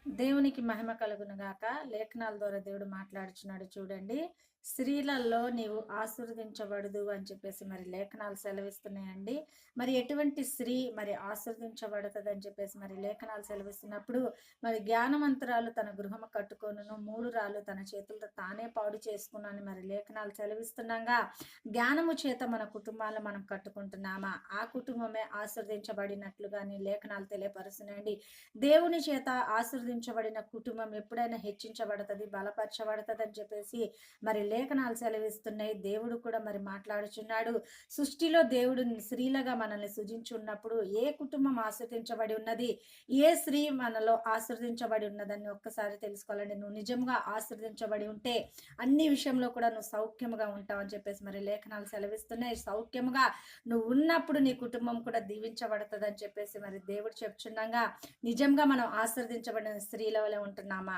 దేవునికి మహిమ కలుగును గాక. లేఖనాల ద్వారా దేవుడు మాట్లాడుచున్నాడు చూడండి. స్త్రీలలో నీవు ఆశీర్వదించబడదు అని చెప్పేసి మరి లేఖనాలు సెలవిస్తున్నాయండి. మరి ఎటువంటి స్త్రీ మరి ఆశీర్వదించబడతదని చెప్పేసి మరి లేఖనాలు సెలవిస్తున్నప్పుడు, మరి జ్ఞానవంతురాలు తన గృహము కట్టుకొనును, మూఢురాలు తన చేతులతో తానే పాడు చేసుకును అని మరి లేఖనాలు సెలవిస్తుండగా, జ్ఞానము చేత మన కుటుంబాలను మనం కట్టుకుంటున్నామా? ఆ కుటుంబమే ఆశీర్వదించబడినట్లుగాని లేఖనాలు తెలియపరుస్తున్నాయండి. దేవుని చేత ఆశీర్వదించబడిన కుటుంబం ఎప్పుడైనా హెచ్చించబడతది, బలపరచబడతది అని చెప్పేసి మరి లేఖనాలు సెలవిస్తున్నాయి. దేవుడు కూడా మరి మాట్లాడుచున్నాడు. సృష్టిలో దేవుడు స్త్రీలుగా మనల్ని సృజించున్నప్పుడు ఏ కుటుంబం ఆశీర్వదించబడి ఉన్నది, ఏ స్త్రీ మనలో ఆశీర్వదించబడి ఉన్నదని ఒక్కసారి తెలుసుకోవాలండి. నువ్వు నిజంగా ఆశీర్వదించబడి ఉంటే అన్ని విషయంలో కూడా నువ్వు సౌఖ్యముగా ఉంటావు అని చెప్పేసి మరి లేఖనాలు సెలవిస్తున్నాయి. సౌఖ్యముగా నువ్వు ఉన్నప్పుడు నీ కుటుంబం కూడా దీవించబడతది అని చెప్పేసి మరి దేవుడు చెప్చుండగా, నిజంగా మనం ఆశీర్వదించబడిన స్త్రీల వలె ఉంటున్నామా?